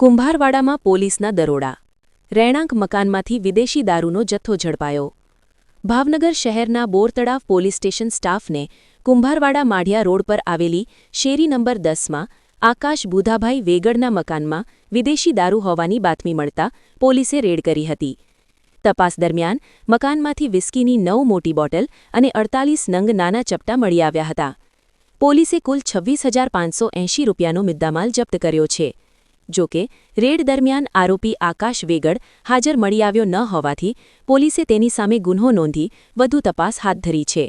કુંભારવાડામાં પોલીસના દરોડા. રહેણાંક મકાનમાંથી વિદેશી દારૂનો જથ્થો ઝડપાયો. ભાવનગર શહેરના બોરતળાવ પોલીસ સ્ટેશન સ્ટાફને કુંભારવાડા માઢિયા રોડ પર આવેલી શેરી નંબર 10માં આકાશ બુધાભાઈ વેગડના મકાનમાં વિદેશી દારૂ હોવાની બાતમી મળતા પોલીસે રેડ કરી હતી. તપાસ દરમિયાન મકાનમાંથી વિસ્કીની 9 મોટી બોટલ અને 48 નંગ નાના ચપટા મળી આવ્યા હતા. પોલીસે કુલ 26,580 રૂપિયાનો મુદ્દામાલ જપ્ત કર્યો છે. જોકે રેડ દરમિયાન આરોપી આકાશ વેગડ હાજર મળી આવ્યો ન હોવાથી પોલીસે તેની સામે ગુન્હો નોંધી વધુ તપાસ હાથ ધરી છે.